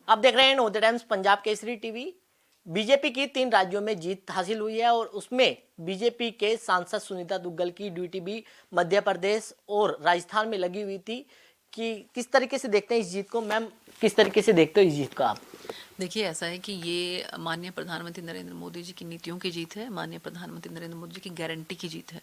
आप देख रहे हैं Navodaya times Punjab Kesari TV. BJP की 3 राज्यों में जीत हासिल हुई है और उसमें बीजेपी के सांसद सुनीता दुग्गल की ड्यूटी भी मध्य प्रदेश और राजस्थान में लगी हुई थी। कि किस तरीके से देखते हैं इस जीत को मैम, किस तरीके से देखते हो इस जीत को आप? देखिए, ऐसा है कि ये माननीय प्रधानमंत्री नरेंद्र मोदी जी की नीतियों की जीत है, माननीय प्रधानमंत्री नरेंद्र मोदी जी की गारंटी की जीत है।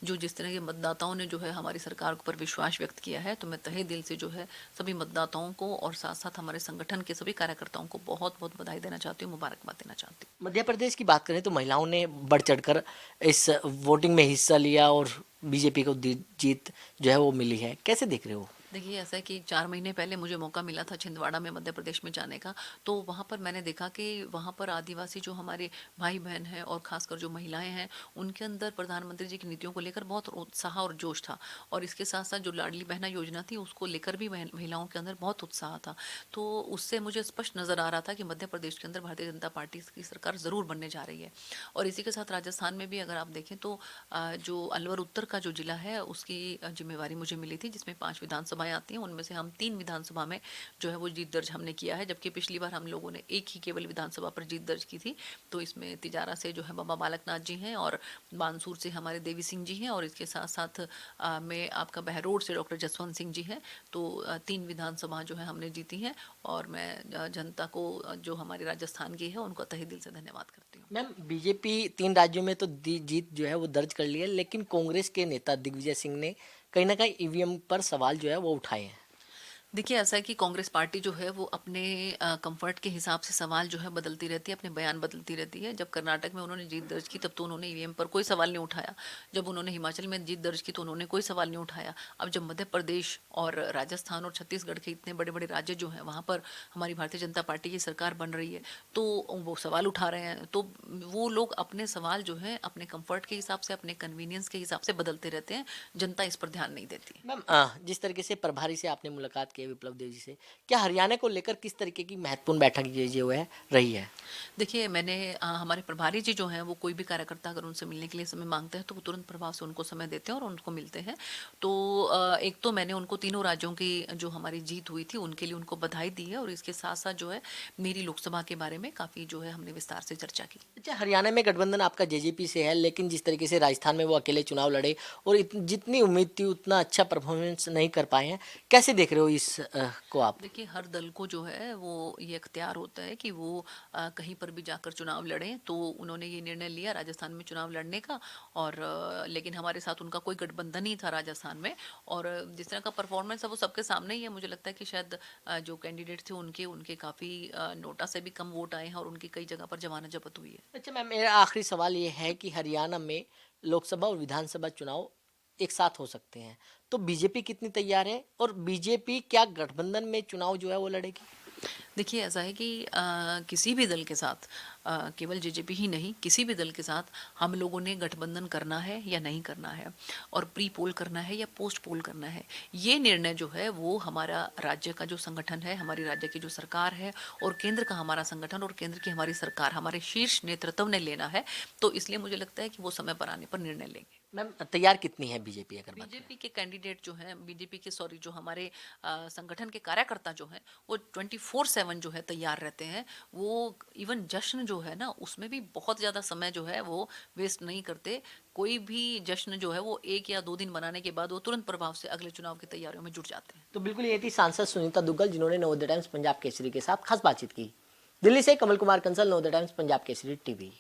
जो जिस तरह के मतदाताओं ने जो है हमारी सरकार पर विश्वास व्यक्त किया है, तो मैं तहे दिल से जो है सभी मतदाताओं को और साथ साथ हमारे संगठन के सभी कार्यकर्ताओं को बहुत बहुत बधाई देना चाहती हूँ, मुबारकबाद देना चाहती हूँ। मध्य प्रदेश की बात करें तो महिलाओं ने बढ़ चढ़कर इस वोटिंग में हिस्सा लिया और बीजेपी को जीत जो है वो मिली है। कैसे देख रहे हो? देखिए, ऐसा है कि 4 महीने पहले मुझे मौका मिला था छिंदवाड़ा में मध्य प्रदेश में जाने का। तो वहाँ पर मैंने देखा कि वहाँ पर आदिवासी जो हमारे भाई बहन हैं और ख़ासकर जो महिलाएं हैं, उनके अंदर प्रधानमंत्री जी की नीतियों को लेकर बहुत उत्साह और जोश था। और इसके साथ साथ जो लाडली बहना योजना थी उसको लेकर भी महिलाओं के अंदर बहुत उत्साह था। तो उससे मुझे स्पष्ट नज़र आ रहा था कि मध्य प्रदेश के अंदर भारतीय जनता पार्टी की सरकार ज़रूर बनने जा रही है। और इसी के साथ राजस्थान में भी अगर आप देखें तो जो अलवर उत्तर का जो जिला है उसकी जिम्मेवारी मुझे मिली थी, जिसमें 5 विधानसभाएं आती हैं। उनमें से हम 3 विधानसभा में जो है वो जीत दर्ज हमने किया है, जबकि पिछली बार हम लोगों ने एक ही केवल विधानसभा पर जीत दर्ज की थी। तो इसमें तिजारा से जो है बाबा बालकनाथ जी हैं और बानसूर से हमारे देवी सिंह जी हैं और इसके साथ साथ में आपका बहरोड से डॉक्टर जसवंत सिंह जी हैं। तो 3 विधानसभा जो है हमने जीती हैं और मैं जनता को जो हमारे राजस्थान की है उनको तहे दिल से धन्यवाद करती हूँ। मैम, बीजेपी 3 राज्यों में तो जीत जो है वो दर्ज कर ली है, लेकिन कांग्रेस के नेता दिग्विजय सिंह ने कहीं ना कहीं ईवीएम पर सवाल जो है वो उठाए हैं। देखिए, ऐसा है कि कांग्रेस पार्टी जो है वो अपने कंफर्ट के हिसाब से सवाल जो है बदलती रहती है, अपने बयान बदलती रहती है। जब कर्नाटक में उन्होंने जीत दर्ज की तब तो उन्होंने ईवीएम पर कोई सवाल नहीं उठाया। जब उन्होंने हिमाचल में जीत दर्ज की तो उन्होंने कोई सवाल नहीं उठाया। अब जब मध्य प्रदेश और राजस्थान और छत्तीसगढ़ के इतने बड़े बड़े राज्य जो हैं वहाँ पर हमारी भारतीय जनता पार्टी की सरकार बन रही है तो वो सवाल उठा रहे हैं। तो वो लोग अपने सवाल जो है अपने कम्फर्ट के हिसाब से, अपने कन्वीनियंस के हिसाब से बदलते रहते हैं। जनता इस पर ध्यान नहीं देती। मैम, जिस तरीके से प्रभारी से आपने मुलाकात की है विप्लव देव जी से, क्या हरियाणा को लेकर किस तरीके की महत्वपूर्ण बैठक ये जो है रही है? देखिए, मैंने हमारे प्रभारी जी जो हैं वो कोई भी कार्यकर्ता अगर उनसे मिलने के लिए समय मांगते हैं तो वो तुरंत प्रभाव से उनको समय देते हैं और उनको मिलते हैं। तो एक तो मैंने उनको तीनों राज्यों की जो हमारी जीत हुई थी उनके लिए उनको बधाई दी है और इसके साथ साथ जो है मेरी लोकसभा के बारे में काफ़ी जो है हमने विस्तार से चर्चा की। अच्छा, हरियाणा में गठबंधन आपका जेजेपी से है, लेकिन जिस तरीके से राजस्थान में वो अकेले चुनाव लड़े और जितनी उम्मीद थी उतना अच्छा परफॉर्मेंस नहीं कर पाए हैं, कैसे देख रहे हो इस को आप? देखिए, हर दल को जो है वो ये इख्तियार होता है कि वो कहीं पर भी जाकर चुनाव लड़ें। तो उन्होंने ये निर्णय लिया राजस्थान में चुनाव लड़ने का और लेकिन हमारे साथ उनका कोई गठबंधन नहीं था राजस्थान में। और जिस तरह का परफॉर्मेंस है वो सबके सामने ही है। मुझे लगता है कि शायद जो कैंडिडेट थे उनके काफ़ी नोटा से भी कम वोट आए हैं और उनकी कई जगह पर जमानत जब्त हुई है। अच्छा मैम, मेरा आखिरी सवाल ये है कि हरियाणा में लोकसभा और विधानसभा चुनाव एक साथ हो सकते हैं, तो बीजेपी कितनी तैयार है और बीजेपी क्या गठबंधन में चुनाव जो है वो लड़ेगी? देखिए, ऐसा है कि किसी भी दल के साथ केवल जेजेपी ही नहीं, किसी भी दल के साथ हम लोगों ने गठबंधन करना है या नहीं करना है और प्री पोल करना है या पोस्ट पोल करना है, ये निर्णय जो है वो हमारा राज्य का जो संगठन है, हमारी राज्य की जो सरकार है और केंद्र का हमारा संगठन और केंद्र की हमारी सरकार, हमारे शीर्ष नेतृत्व ने लेना है। तो इसलिए मुझे लगता है कि वो समय पर आने पर निर्णय लेंगे। मैम, तैयार कितनी है बीजेपी अगर बात करें? बीजेपी के कैंडिडेट जो हैं, बीजेपी के सॉरी जो हमारे संगठन के कार्यकर्ता जो हैं वो 24/7 जो है तैयार रहते हैं। वो इवन जश्न जो है ना उसमें भी बहुत ज़्यादा समय जो है वो वेस्ट नहीं करते। कोई भी जश्न जो है वो 1 या 2 दिन बनाने के बाद वो तुरंत प्रभाव से अगले चुनाव की तैयारियों में जुट जाते हैं। तो बिल्कुल ये थी सांसद सुनीता दुग्गल, जिन्होंने नवोदय टाइम्स पंजाब केसरी के साथ खास बातचीत की। दिल्ली से कमल कुमार कंसल, नवोदय टाइम्स पंजाब केसरी टीवी।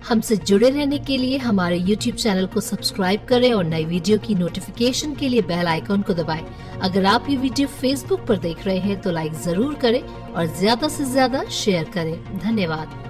हमसे जुड़े रहने के लिए हमारे YouTube चैनल को सब्सक्राइब करें और नई वीडियो की नोटिफिकेशन के लिए बेल आइकॉन को दबाएं। अगर आप ये वीडियो Facebook पर देख रहे हैं तो लाइक जरूर करें और ज्यादा से ज्यादा शेयर करें। धन्यवाद।